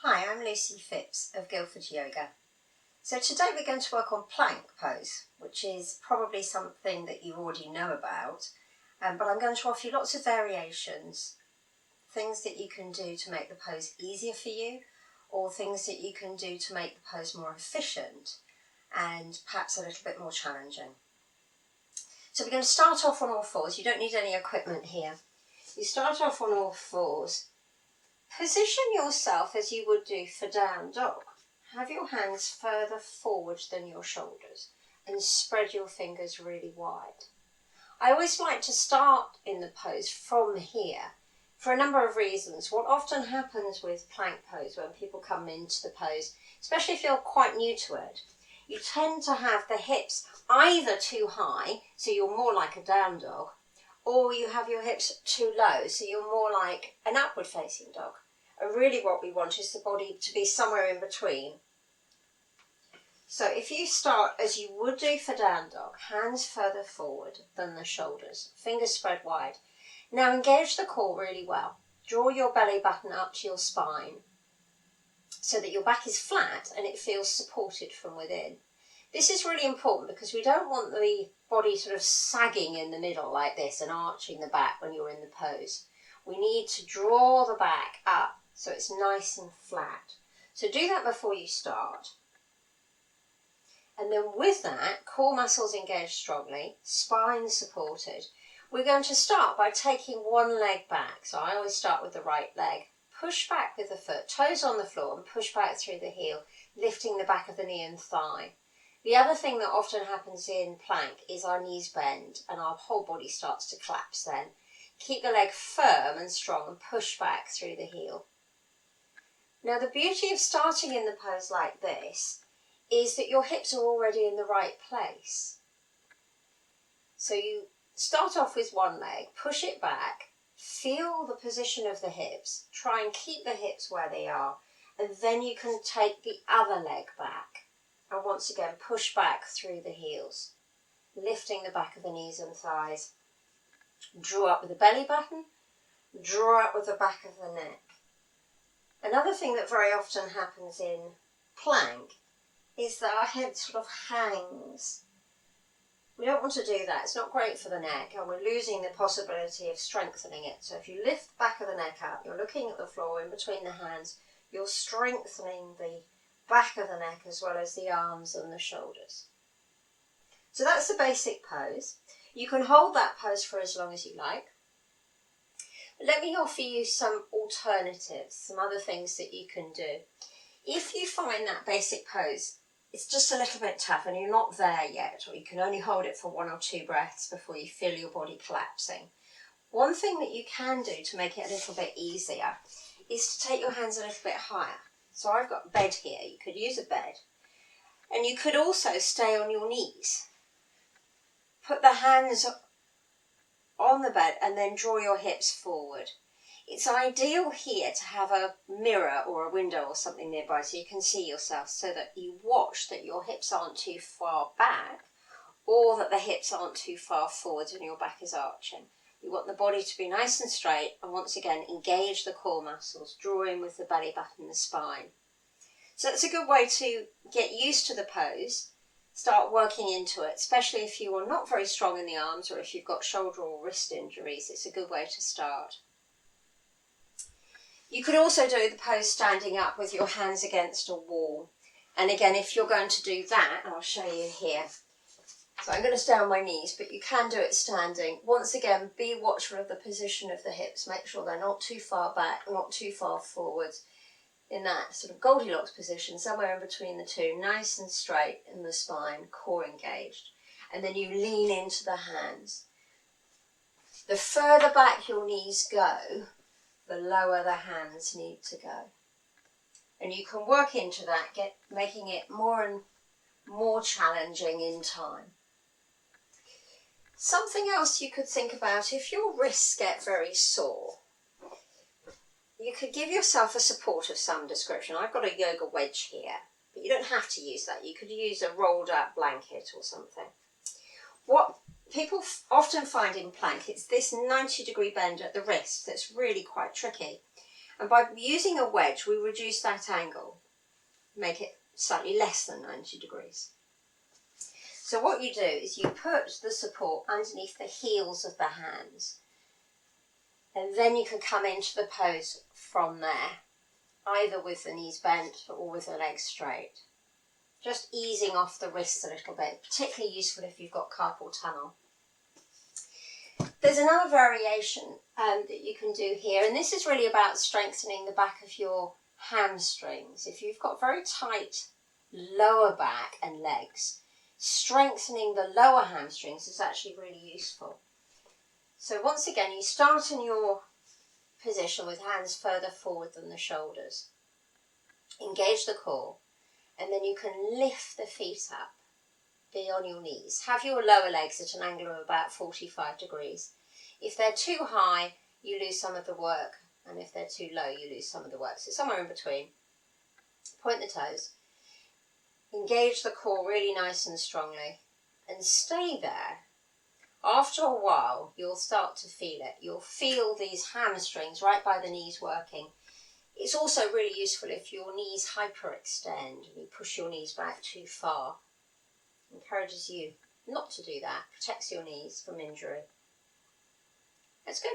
Hi, I'm Lucy Phipps of Guildford Yoga. So today we're going to work on plank pose, which is probably something that you already know about, but I'm going to offer you lots of variations, things that you can do to make the pose easier for you, or things that you can do to make the pose more efficient and perhaps a little bit more challenging. So we're going to start off on all fours. You don't need any equipment here. You start off on all fours. Position yourself as you would do for down dog. Have your hands further forward than your shoulders and spread your fingers really wide. I always like to start in the pose from here for a number of reasons. What often happens with plank pose when people come into the pose, especially if you're quite new to it, you tend to have the hips either too high, so you're more like a down dog, or you have your hips too low, so you're more like an upward facing dog. And really what we want is the body to be somewhere in between. So if you start as you would do for down dog, hands further forward than the shoulders, fingers spread wide. Now engage the core really well. Draw your belly button up to your spine so that your back is flat and it feels supported from within. This is really important because we don't want the body sort of sagging in the middle like this and arching the back when you're in the pose. We need to draw the back up so it's nice and flat. So do that before you start. And then with that, core muscles engaged strongly, spine supported. We're going to start by taking one leg back. So I always start with the right leg. Push back with the foot, toes on the floor, and push back through the heel, lifting the back of the knee and thigh. The other thing that often happens in plank is our knees bend and our whole body starts to collapse then. Keep the leg firm and strong and push back through the heel. Now the beauty of starting in the pose like this is that your hips are already in the right place. So you start off with one leg, push it back, feel the position of the hips, try and keep the hips where they are, and then you can take the other leg back. And once again, push back through the heels, lifting the back of the knees and thighs. Draw up with the belly button, draw up with the back of the neck. Another thing that very often happens in plank is that our head sort of hangs. We don't want to do that. It's not great for the neck and we're losing the possibility of strengthening it. So if you lift the back of the neck up, you're looking at the floor in between the hands, you're strengthening the back of the neck as well as the arms and the shoulders. So that's the basic pose. You can hold that pose for as long as you like. But let me offer you some alternatives, some other things that you can do. If you find that basic pose, it's just a little bit tough and you're not there yet, or you can only hold it for 1 or 2 breaths before you feel your body collapsing. One thing that you can do to make it a little bit easier is to take your hands a little bit higher. So I've got a bed here, you could use a bed. And you could also stay on your knees. Put the hands on the bed and then draw your hips forward. It's ideal here to have a mirror or a window or something nearby so you can see yourself, so that you watch that your hips aren't too far back or that the hips aren't too far forwards and your back is arching. You want the body to be nice and straight and once again engage the core muscles, draw in with the belly button and the spine. So it's a good way to get used to the pose, start working into it, especially if you are not very strong in the arms or if you've got shoulder or wrist injuries. It's a good way to start. You could also do the pose standing up with your hands against a wall. And again, if you're going to do that, I'll show you here. So I'm going to stay on my knees, but you can do it standing. Once again, be watchful of the position of the hips. Make sure they're not too far back, not too far forwards. In that sort of Goldilocks position, somewhere in between the two, nice and straight in the spine, core engaged. And then you lean into the hands. The further back your knees go, the lower the hands need to go. And you can work into that, making it more and more challenging in time. Something else you could think about, if your wrists get very sore, you could give yourself a support of some description. I've got a yoga wedge here, but you don't have to use that. You could use a rolled up blanket or something. What people often find in plank, it's this 90-degree bend at the wrist that's really quite tricky. And by using a wedge, we reduce that angle, make it slightly less than 90 degrees. So what you do is you put the support underneath the heels of the hands, and then you can come into the pose from there, either with the knees bent or with the legs straight. Just easing off the wrists a little bit, particularly useful if you've got carpal tunnel. There's another variation that you can do here, and this is really about strengthening the back of your hamstrings. If you've got very tight lower back and legs, strengthening the lower hamstrings is actually really useful. So once again, you start in your position with hands further forward than the shoulders. Engage the core, and then you can lift the feet up, be on your knees. Have your lower legs at an angle of about 45 degrees. If they're too high, you lose some of the work, and if they're too low, you lose some of the work. So somewhere in between. Point the toes. Engage the core really nice and strongly, and stay there. After a while, you'll start to feel it. You'll feel these hamstrings right by the knees working. It's also really useful if your knees hyperextend and you push your knees back too far. Encourages you not to do that, protects your knees from injury. That's good.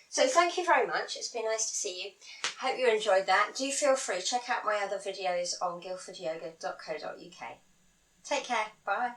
So thank you very much. It's been nice to see you. Hope you enjoyed that. Do feel free, check out my other videos on GuildfordYoga.co.uk. Take care. Bye.